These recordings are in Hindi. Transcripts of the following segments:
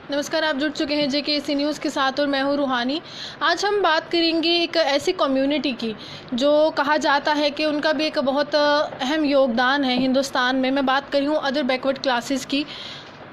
नमस्कार, आप जुड़ चुके हैं JKC न्यूज़ के साथ और मैं हूँ रूहानी। आज हम बात करेंगे एक ऐसी कम्युनिटी की जो कहा जाता है कि उनका भी एक बहुत अहम योगदान है हिंदुस्तान में। मैं बात कर रही हूँ अदर बैकवर्ड क्लासेस की।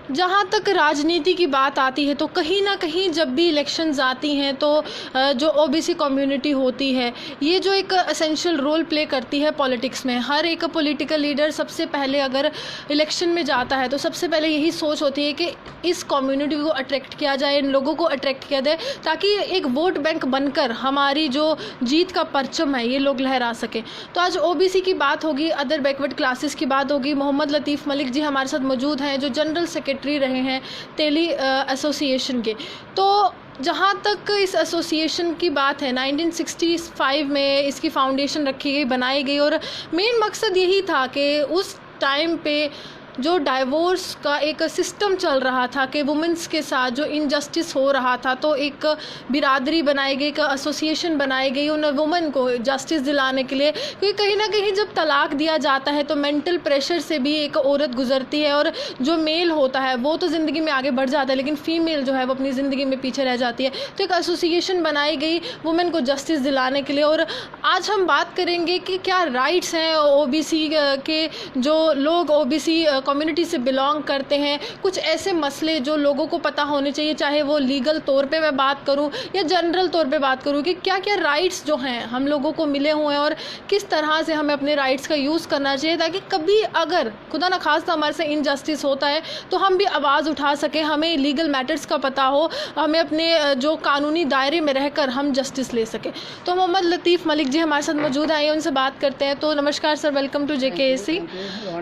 जहाँ तक राजनीति की बात आती है तो कहीं ना कहीं जब भी इलेक्शंस आती हैं तो जो OBC कम्युनिटी होती है ये जो एक एसेंशियल रोल प्ले करती है पॉलिटिक्स में। हर एक पॉलिटिकल लीडर सबसे पहले अगर इलेक्शन में जाता है तो सबसे पहले यही सोच होती है कि इस कम्युनिटी को अट्रैक्ट किया जाए, इन लोगों को अट्रैक्ट किया जाए ताकि एक वोट बैंक बनकर हमारी जो जीत का परचम है ये लोग लहरा सकें। तो आज OBC की बात होगी, अदर बैकवर्ड क्लासेस की बात होगी। मोहम्मद लतीफ़ मलिक जी हमारे साथ मौजूद हैं जो जनरल सेक्रेटरी रहे हैं तेली एसोसिएशन के। तो जहाँ तक इस एसोसिएशन की बात है 1965 में इसकी फाउंडेशन रखी गई, बनाई गई और मेन मकसद यही था कि उस टाइम पे जो डाइवोर्स का एक सिस्टम चल रहा था कि वुमेंस के साथ जो इनजस्टिस हो रहा था, तो एक बिरादरी बनाई गई, एक एसोसिएशन बनाई गई उन वुमेन को जस्टिस दिलाने के लिए। क्योंकि कहीं ना कहीं जब तलाक दिया जाता है तो मेंटल प्रेशर से भी एक औरत गुजरती है और जो मेल होता है वो तो ज़िंदगी में आगे बढ़ जाता है लेकिन फ़ीमेल जो है वो अपनी ज़िंदगी में पीछे रह जाती है। तो एक एसोसिएशन बनाई गई वुमेन को जस्टिस दिलाने के लिए। और आज हम बात करेंगे कि क्या राइट्स हैं OBC के, जो लोग OBC कम्युनिटी से बिलोंग करते हैं, कुछ ऐसे मसले जो लोगों को पता होने चाहिए, चाहे वो लीगल तौर पे मैं बात करूं या जनरल तौर पे बात करूं कि क्या क्या राइट्स जो हैं हम लोगों को मिले हुए हैं और किस तरह से हमें अपने राइट्स का यूज़ करना चाहिए ताकि कभी अगर खुदा न खास्ता हमारे से इनजस्टिस होता है तो हम भी आवाज़ उठा सकें, हमें लीगल मैटर्स का पता हो, हमें अपने जो कानूनी दायरे में रहकर हम जस्टिस ले सकें। तो मोहम्मद लतीफ़ मलिक जी हमारे साथ मौजूद आए, उनसे बात करते हैं। तो नमस्कार सर, वेलकम टू JKC।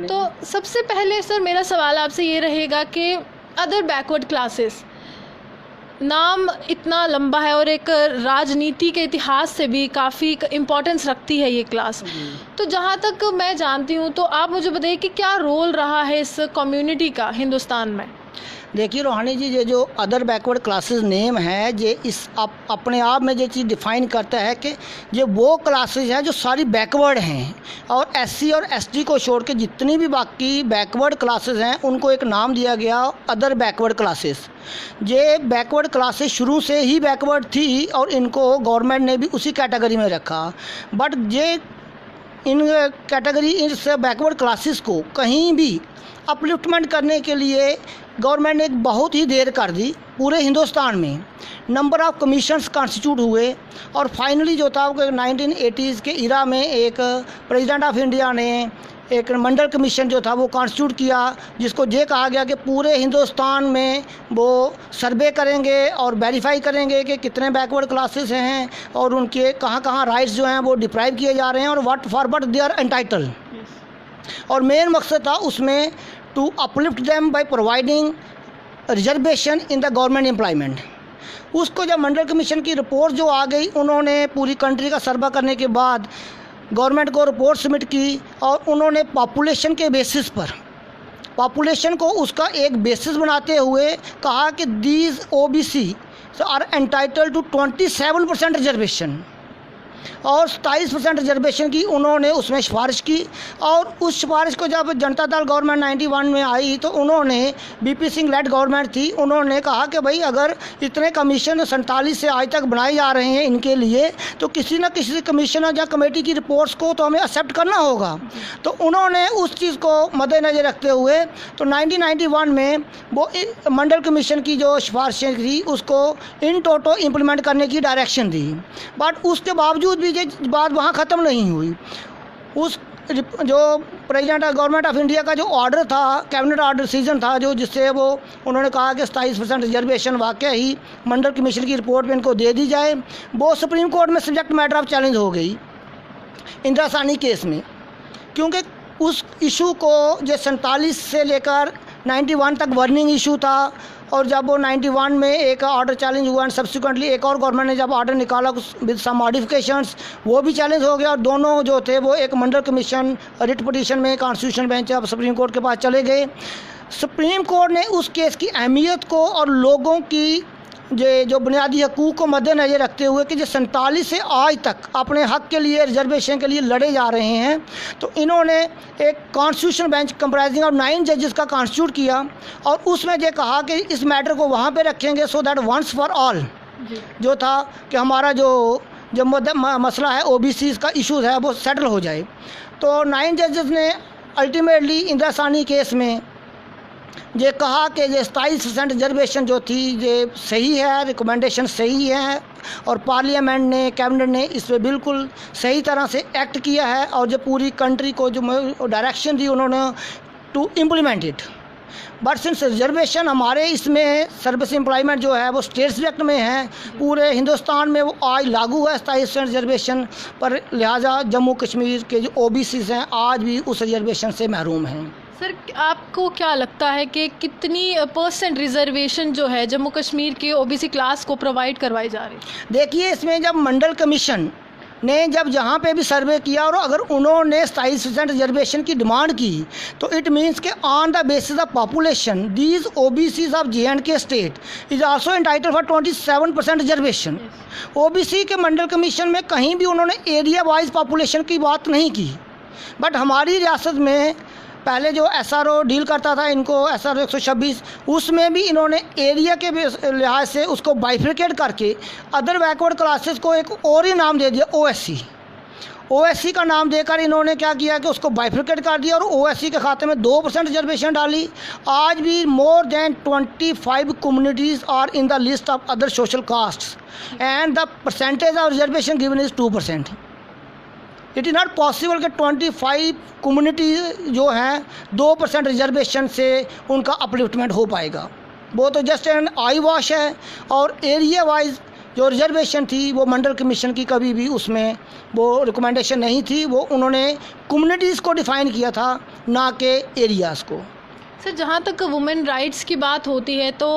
तो सबसे पहले सर मेरा सवाल आपसे ये रहेगा कि अदर बैकवर्ड क्लासेस नाम इतना लंबा है और एक राजनीति के इतिहास से भी काफ़ी इम्पोर्टेंस रखती है ये क्लास। तो जहाँ तक मैं जानती हूँ तो आप मुझे बताइए कि क्या रोल रहा है इस कम्युनिटी का हिंदुस्तान में। देखिए रोहानी जी, ये जो अदर बैकवर्ड क्लासेस नेम है ये इस अपने आप में ये चीज़ डिफ़ाइन करता है कि ये वो क्लासेस हैं जो सारी बैकवर्ड हैं और SC और ST को छोड़ के जितनी भी बाकी बैकवर्ड क्लासेस हैं उनको एक नाम दिया गया अदर बैकवर्ड क्लासेस। ये बैकवर्ड क्लासेस शुरू से ही बैकवर्ड थी और इनको गवर्नमेंट ने भी उसी कैटेगरी में रखा। बट ये इन कैटेगरी इस बैकवर्ड क्लासेस को कहीं भी अपलिफ्टमेंट करने के लिए गवर्नमेंट ने एक बहुत ही देर कर दी। पूरे हिंदुस्तान में नंबर ऑफ़ कमीशंस कॉन्स्टिट्यूट हुए और फाइनली जो था वो 1980s के इरा में एक प्रेसिडेंट ऑफ इंडिया ने एक मंडल कमीशन जो था वो कॉन्स्टिट्यूट किया, जिसको ये कहा गया कि पूरे हिंदुस्तान में वो सर्वे करेंगे और वेरीफाई करेंगे कि कितने बैकवर्ड क्लासेस हैं और उनके कहाँ कहाँ राइट्स जो हैं वो डिप्राइव किए जा रहे हैं और what for what they are entitle. और मेन मकसद था उसमें to uplift them by providing reservation in the government employment. उसको जब मंडल कमीशन की रिपोर्ट जो आ गई, उन्होंने पूरी कंट्री का सर्वे करने के बाद गवर्नमेंट को रिपोर्ट सबमिट की और उन्होंने पॉपुलेशन के बेसिस पर पॉपुलेशन को उसका एक बेसिस बनाते हुए कहा कि these OBC are entitled to 27% reservation और 27% रिजर्वेशन की उन्होंने उसमें सिफारिश की। और उस सिफारिश को जब जनता दल गवर्नमेंट 91 में आई तो उन्होंने BP सिंह लेड गवर्नमेंट थी, उन्होंने कहा कि भाई अगर इतने कमीशन 47 से आज तक बनाए जा रहे हैं इनके लिए तो किसी न किसी कमीशनर या कमेटी की रिपोर्ट्स को तो हमें एक्सेप्ट करना होगा। तो उन्होंने उस चीज़ को मद्देनज़र रखते हुए तो 1991 में वो मंडल कमीशन की जो सिफारिशें थी उसको इन टोटो इम्प्लीमेंट करने की डायरेक्शन दी। बट उसके बावजूद भी ये बात वहाँ ख़त्म नहीं हुई। उस जो प्रेसिडेंट गवर्नमेंट ऑफ इंडिया का जो ऑर्डर था, कैबिनेट ऑर्डर डिसीजन था जो जिससे वो उन्होंने कहा कि 27% रिजर्वेशन वाकई ही मंडल कमीशन की रिपोर्ट में इनको दे दी जाए, वो सुप्रीम कोर्ट में सब्जेक्ट मैटर ऑफ चैलेंज हो गई इंदिरा सानी केस में। क्योंकि उस इशू को जो 47 से लेकर 91 तक वर्निंग इशू था और जब वो 91 में एक ऑर्डर चैलेंज हुआ एंड सब्सिक्वेंटली एक और गवर्नमेंट ने जब ऑर्डर निकाला विद सम मॉडिफिकेशंस वो भी चैलेंज हो गया और दोनों जो थे वो एक मंडल कमीशन रिट पिटीशन में कॉन्स्टिट्यूशन बेंच अब सुप्रीम कोर्ट के पास चले गए। सुप्रीम कोर्ट ने उस केस की अहमियत को और लोगों की जो बुनियादी हकूक़ को मद्देनज़र रखते हुए कि जो 47 से आज तक अपने हक़ के लिए रिजर्वेशन के लिए लड़े जा रहे हैं, तो इन्होंने एक कॉन्स्टिट्यूशन बेंच कंप्राइजिंग ऑफ 9 जजेस का कॉन्स्टिट्यूट किया और उसमें ये कहा कि इस मैटर को वहाँ पे रखेंगे so that once for all जो था कि हमारा जो मसला है OBCs का इशूज़ है वो सेटल हो जाए। तो 9 जजेस ने अल्टीमेटली इंदिरा सानी केस में ये कहा कि ये 27% रिजर्वेशन जो थी ये सही है, रिकमेंडेशन सही है और पार्लियामेंट ने, कैबिनेट ने इस पर बिल्कुल सही तरह से एक्ट किया है और जो पूरी कंट्री को जो डायरेक्शन दी उन्होंने to implement it. But since reservation हमारे इसमें सर्विस एम्प्लॉयमेंट जो है वो स्टेट्स एक्ट में है, पूरे हिंदुस्तान में वो आज लागू है 27% रिजर्वेशन पर, लिहाजा जम्मू कश्मीर के जो OBCs हैं आज भी उस रिजर्वेशन से महरूम हैं। सर, आपको क्या लगता है कि कितनी % रिजर्वेशन जो है जम्मू कश्मीर के OBC क्लास को प्रोवाइड करवाई जा रही है? देखिए, इसमें जब मंडल कमीशन ने जब जहाँ पे भी सर्वे किया और अगर उन्होंने 27% रिजर्वेशन की डिमांड की तो इट मीन्स के on the basis of population these OBCs of J&K state is also entitled for 27% reservation. OBC के मंडल कमीशन में कहीं भी उन्होंने एरिया वाइज पॉपुलेशन की बात नहीं की। बट हमारी रियासत में पहले जो SRO डील करता था इनको, SRO 126, उसमें भी इन्होंने एरिया के लिहाज से उसको बाइफिकेट करके अदर बैकवर्ड क्लासेस को एक और ही नाम दे दिया, OSC का नाम देकर इन्होंने क्या किया कि उसको बाइफिकेट कर दिया और OSC के खाते में 2% रिजर्वेशन डाली। आज भी more than 25 communities are in the list of other social castes and the percentage of reservation given is 2%। It is not possible कि 25 कम्युनिटी जो हैं 2% रिजर्वेशन से उनका अपलिफ्टमेंट हो पाएगा। वो तो जस्ट एन आई वॉश है। और एरिया वाइज जो रिजर्वेशन थी वो मंडल कमीशन की कभी भी उसमें वो रिकमेंडेशन नहीं थी, वो उन्होंने कम्युनिटीज़ को डिफ़ाइन किया था, ना कि एरियाज़ को। सर, जहाँ तक वुमेन राइट्स की बात होती है तो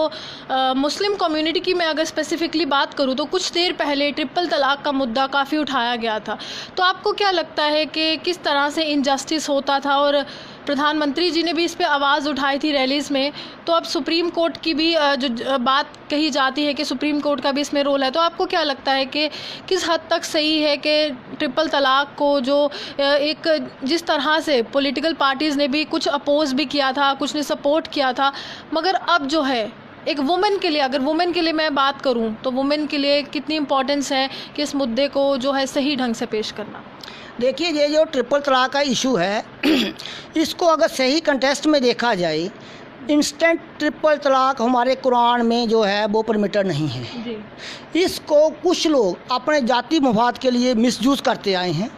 मुस्लिम कम्युनिटी की मैं अगर स्पेसिफ़िकली बात करूँ तो कुछ देर पहले ट्रिपल तलाक़ का मुद्दा काफ़ी उठाया गया था। तो आपको क्या लगता है कि किस तरह से इनजस्टिस होता था और प्रधानमंत्री जी ने भी इस पे आवाज़ उठाई थी रैलीज़ में, तो अब सुप्रीम कोर्ट की भी जो बात कही जाती है कि सुप्रीम कोर्ट का भी इसमें रोल है। तो आपको क्या लगता है कि किस हद तक सही है कि ट्रिपल तलाक़ को जो एक जिस तरह से पॉलिटिकल पार्टीज़ ने भी कुछ अपोज भी किया था, कुछ ने सपोर्ट किया था, मगर अब जो है एक वुमेन के लिए, अगर वुमेन के लिए मैं बात करूं तो वुमेन के लिए कितनी इम्पोर्टेंस है कि इस मुद्दे को जो है सही ढंग से पेश करना? देखिए, ये जो ट्रिपल तलाक़ का इशू है इसको अगर सही कंटेस्ट में देखा जाए, इंस्टेंट ट्रिपल तलाक़ हमारे कुरान में जो है वो परमिटेड नहीं है जी। इसको कुछ लोग अपने जाति मफाद के लिए मिसयूज़ करते आए हैं।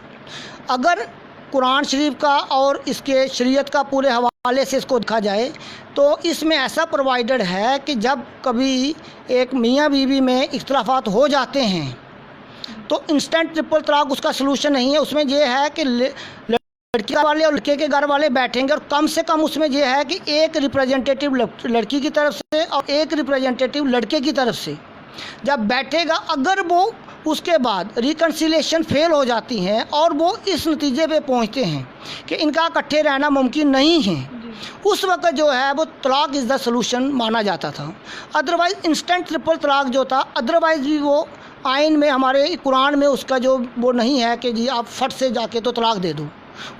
अगर कुरान शरीफ का और इसके शरीयत का पूरे हवाले से इसको देखा जाए तो इसमें ऐसा प्रोवाइडेड है कि जब कभी एक मियाँ बीवी में इख्तिलाफात हो जाते हैं तो इंस्टेंट ट्रिपल तलाक़ उसका सलूशन नहीं है। उसमें यह है कि लड़की वाले और लड़के के घर वाले बैठेंगे और कम से कम उसमें यह है कि एक रिप्रेजेंटेटिव लड़की की तरफ से और एक रिप्रेजेंटेटिव लड़के की तरफ से जब बैठेगा, अगर वो उसके बाद रिकन्सिलेशन फेल हो जाती हैं और वो इस नतीजे पे पहुंचते हैं कि इनका इकट्ठे रहना मुमकिन नहीं है, उस वक्त जो है वो तलाक़ इज़ द सलूशन माना जाता था। अदरवाइज़ इंस्टेंट ट्रिपल तलाक़ जो था, अदरवाइज़ भी वो आइन में हमारे कुरान में उसका जो वो नहीं है कि जी आप फट से जाके तो तलाक़ दे दो,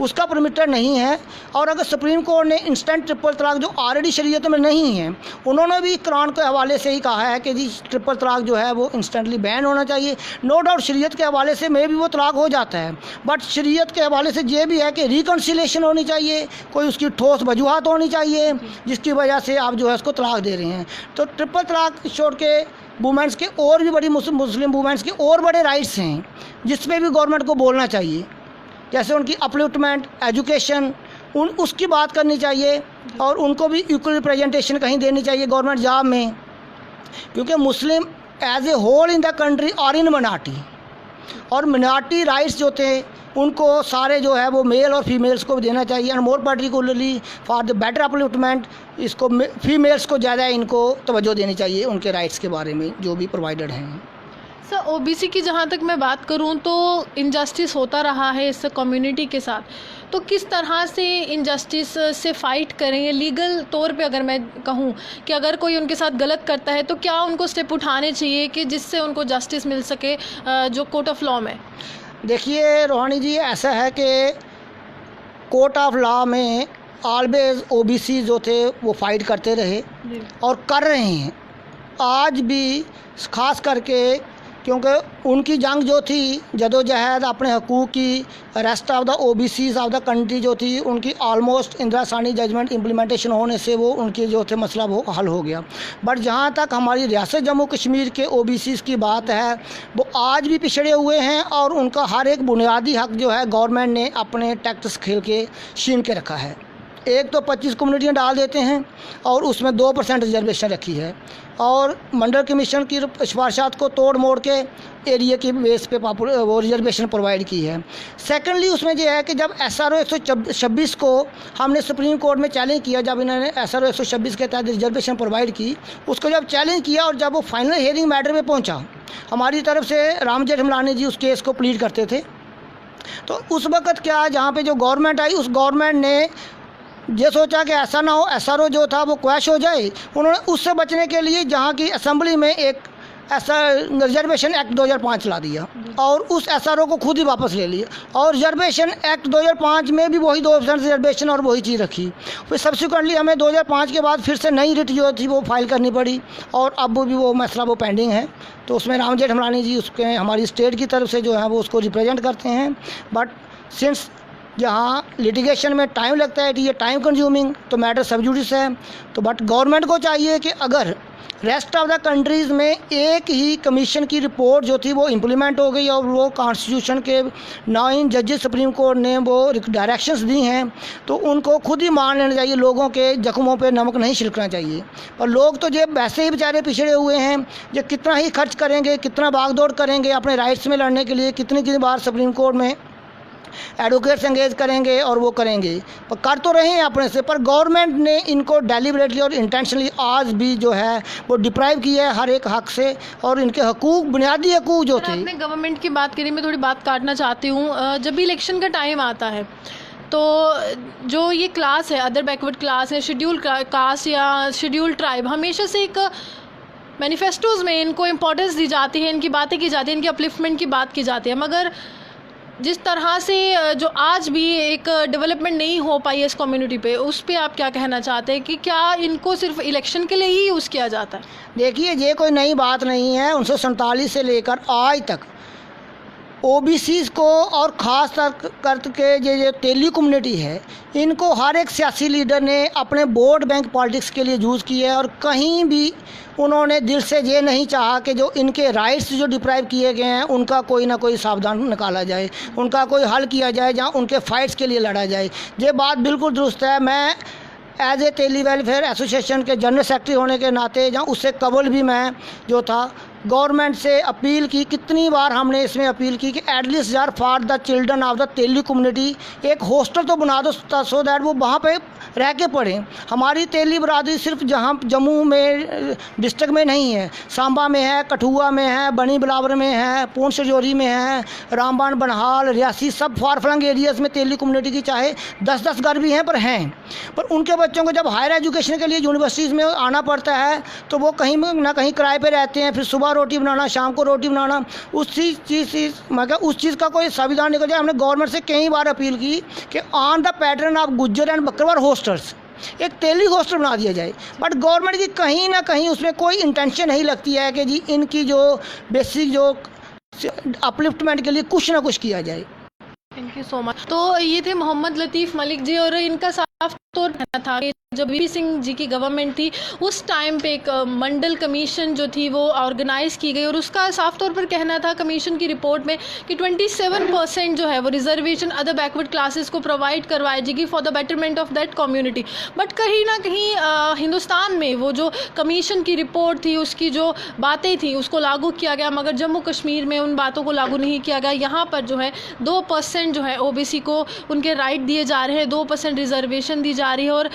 उसका परमिटेड नहीं है। और अगर सुप्रीम कोर्ट ने इंस्टेंट ट्रिपल तलाक़ जो ऑलरेडी शरीयत में नहीं है, उन्होंने भी कुरान के हवाले से ही कहा है कि जी ट्रिपल तलाक़ जो है वो इंस्टेंटली बैन होना चाहिए। नो डाउट शरीयत के हवाले से में भी वो तलाक़ हो जाता है, बट शरीयत के हवाले से ये भी है कि रिकन्सिलेशन होनी चाहिए, कोई उसकी ठोस वजूहत होनी चाहिए जिसकी वजह से आप जो है उसको तलाक़ दे रहे हैं। तो ट्रिपल तलाक़ छोड़ के वुमेंस के और भी बड़ी मुस्लिम वुमेंस के और बड़े राइट्स हैं जिस पे भी गवर्नमेंट को बोलना चाहिए, जैसे उनकी अपलिफ्टमेंट, एजुकेशन, उसकी बात करनी चाहिए और उनको भी इक्वल रिप्रेजेंटेशन कहीं देनी चाहिए गवर्नमेंट जॉब में, क्योंकि Muslim as a whole in the country और इन मिनॉरिटी, और मिनॉरिटी राइट्स जो थे उनको सारे जो है वो मेल और फीमेल्स को देना चाहिए, and more particularly for the better upliftment इसको फीमेल्स को ज़्यादा इनको तवज्जो देनी चाहिए उनके राइट्स के बारे में जो भी प्रोवाइडेड हैं। सर, OBC की जहाँ तक मैं बात करूँ तो इनजस्टिस होता रहा है इस कम्युनिटी के साथ, तो किस तरह से इनजस्टिस से फ़ाइट करें लीगल तौर पे? अगर मैं कहूँ कि अगर कोई उनके साथ गलत करता है तो क्या उनको स्टेप उठाने चाहिए कि जिससे उनको जस्टिस मिल सके जो कोर्ट ऑफ लॉ में? देखिए रोहानी जी, ऐसा है कि कोर्ट ऑफ लॉ में ऑलवेज ओबीसी जो थे वो फाइट करते रहे और कर रहे हैं आज भी, ख़ास करके क्योंकि उनकी जंग जो थी जदोजहद अपने हकूक़ की, rest of the OBCs of the country जो थी उनकी ऑलमोस्ट इंदिरा सानी जजमेंट इम्प्लीमेंटेशन होने से वो उनके जो थे मसला वो हल हो गया। बट जहाँ तक हमारी रियासत जम्मू कश्मीर के ओबीसीज की बात है, वो आज भी पिछड़े हुए हैं और उनका हर एक बुनियादी हक जो है गवर्नमेंट ने अपने टैक्स खेल के छीन के रखा है। एक तो 25 कम्युनिटियाँ डाल देते हैं और उसमें 2% रिजर्वेशन रखी है और मंडल कमीशन की सिफारिशात को तोड़ मोड़ के एरिया की बेस पे वो रिजर्वेशन प्रोवाइड की है। सेकेंडली उसमें यह है कि जब SRO 126 को हमने सुप्रीम कोर्ट में चैलेंज किया, जब इन्होंने SRO 126 के तहत रिजर्वेशन प्रोवाइड की, उसको जब चैलेंज किया और जब वो फाइनल हियरिंग मैटर में पहुँचा, हमारी तरफ से राम जेठमलानी जी उस केस को प्लीड करते थे। तो उस वक़्त क्या, जहाँ पर जो गवर्नमेंट आई, उस गवर्नमेंट ने ये सोचा कि ऐसा ना हो SRO जो था वो क्वैश हो जाए। उन्होंने उससे बचने के लिए जहाँ की असेंबली में एक ऐसा रिजर्वेशन एक्ट 2005 ला दिया और उस SRO को खुद ही वापस ले लिया और रिजर्वेशन एक्ट 2005 में भी वही 2% रिजर्वेशन और वही चीज़ रखी। फिर सब्सिक्वेंटली हमें 2005 के बाद फिर से नई रिट जो थी वो फाइल करनी पड़ी और अब भी वो मसला वो पेंडिंग है। तो उसमें राम जेठमलानी जी उसके हमारी स्टेट की तरफ से जो है वो उसको रिप्रेजेंट करते हैं। बट सिंस जहाँ लिटिगेशन में टाइम लगता है कि ये टाइम कंज्यूमिंग, तो मैटर सब जुडिस है। तो बट गवर्नमेंट को चाहिए कि अगर रेस्ट ऑफ द कंट्रीज़ में एक ही कमीशन की रिपोर्ट जो थी वो इम्प्लीमेंट हो गई और वो कॉन्स्टिट्यूशन के 9 जजेस सुप्रीम कोर्ट ने वो डायरेक्शंस दी हैं, तो उनको खुद ही मान लेना चाहिए। लोगों के जख्मों पे नमक नहीं छिड़कना चाहिए। और लोग तो ये वैसे ही बेचारे पिछड़े हुए हैं, जो कितना ही खर्च करेंगे, कितना भागदौड़ करेंगे अपने राइट्स में लड़ने के लिए, कितनी बार सुप्रीम कोर्ट में एडवोकेट्स एंगेज करेंगे और वो करेंगे, पर कर तो रहे हैं अपने से। पर गवर्नमेंट ने इनको डेलिबरेटली और इंटेंशनली आज भी जो है वो डिप्राइव किया है हर एक हक से और इनके हकूक़, बुनियादी हकूक़ जो थे। आपने गवर्नमेंट की बात करी, मैं थोड़ी बात काटना चाहती हूँ। जब भी इलेक्शन का टाइम आता है तो जो ये क्लास है, अदर बैकवर्ड क्लास है, शेड्यूल कास्ट या शेड्यूल ट्राइब, हमेशा से एक मैनिफेस्टोज़ में इनको इम्पोर्टेंस दी जाती है, इनकी बातें की जाती है, इनकी अपलिफ्टमेंट की बात की जाती है। मगर जिस तरह से जो आज भी एक डेवलपमेंट नहीं हो पाई है इस कम्युनिटी पे, उस पे आप क्या कहना चाहते हैं कि क्या इनको सिर्फ इलेक्शन के लिए ही यूज़ किया जाता है? देखिए, ये कोई नई बात नहीं है। 1947 से लेकर आज तक ओबीसीज़ को और ख़ास करके ये तेली कम्युनिटी है, इनको हर एक सियासी लीडर ने अपने वोट बैंक पॉलिटिक्स के लिए यूज़ किया है और कहीं भी उन्होंने दिल से ये नहीं चाहा कि जो इनके राइट्स जो डिप्राइव किए गए हैं उनका कोई ना कोई सावधान निकाला जाए, उनका कोई हल किया जाए, जहाँ उनके फाइट्स के लिए लड़ा जाए। ये बात बिल्कुल दुरुस्त है। मैं as a Teli welfare association के जनरल सेक्रेटरी होने के नाते, जहाँ उससे कबल भी मैं जो था, गवर्नमेंट से अपील की, कितनी बार हमने इसमें अपील की कि एटलीस्ट यार for the children of the Teli community एक हॉस्टल तो बना दो सो दैट वो वहाँ पे रह के पढ़ें। हमारी तेली बरादरी सिर्फ जहाँ जम्मू में डिस्ट्रिक्ट में नहीं है, सांबा में है, कठुआ में है, बनी बिलावर में है, पूंछ राजौरी में है, रामबन, बनहाल, रियासी, सब फार फ्लंग एरियाज़ में तेली कम्युनिटी की चाहे 10-10 घर भी हैं पर हैं। पर उनके बच्चों को जब हायर एजुकेशन के लिए यूनिवर्सिटीज़ में आना पड़ता है तो वो कहीं ना कहीं किराए पे रहते हैं, फिर सुबह रोटी बनाना, शाम को रोटी बनाना, उसी चीज़ का कोई संविधान निकल जाए। हमने गवर्नमेंट से कई बार अपील की कि on the pattern of Gujjar and Bakarwal hostels एक तेली हॉस्टल बना दिया जाए। बट गवर्नमेंट की कहीं ना कहीं उसमें कोई इंटेंशन नहीं लगती है कि जी इनकी जो बेसिक जो अपलिफ्टमेंट के लिए कुछ ना कुछ किया जाए। Thank you so much. तो ये थे मोहम्मद लतीफ़ मलिक जी और इनका साफ तौर कहना था कि जब वीपी सिंह जी की गवर्नमेंट थी उस टाइम पे एक मंडल कमीशन जो थी वो ऑर्गेनाइज़ की गई और उसका साफ तौर पर कहना था कमीशन की रिपोर्ट में कि 27% जो है वो रिजर्वेशन अदर बैकवर्ड क्लासेस को प्रोवाइड करवाई जाएगी for the betterment of that community. But कहीं ना कहीं हिंदुस्तान में वो जो कमीशन की रिपोर्ट थी, उसकी जो बातें थी, उसको लागू किया गया, मगर जम्मू कश्मीर में उन बातों को लागू नहीं किया गया। यहाँ पर जो है 2% जो है ओबीसी को उनके राइट दिए जा रहे हैं, 2% रिजर्वेशन दी जा रही है। और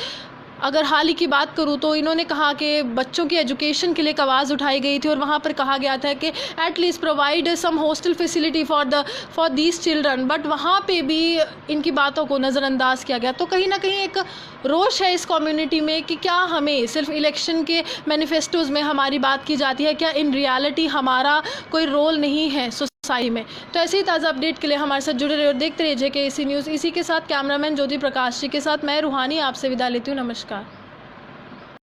अगर हाल ही की बात करूँ तो इन्होंने कहा कि बच्चों की एजुकेशन के लिए एक आवाज़ उठाई गई थी और वहाँ पर कहा गया था कि at least provide some hostel facility for these children, but वहाँ पे भी इनकी बातों को नज़रअंदाज किया गया। तो कहीं ना कहीं एक रोष है इस कम्युनिटी में कि क्या हमें सिर्फ इलेक्शन के मैनिफेस्टोज़ में हमारी बात की जाती है, क्या इन रियलिटी हमारा कोई रोल नहीं है सोसाइटी में। तो ऐसे ही ताज़ा अपडेट के लिए हमारे साथ जुड़े रहिए और देखते रहिए JKC न्यूज़। इसी के साथ कैमरामैन ज्योति प्रकाश जी के साथ मैं रूहानी आपसे विदा लेती हूँ। नमस्कार।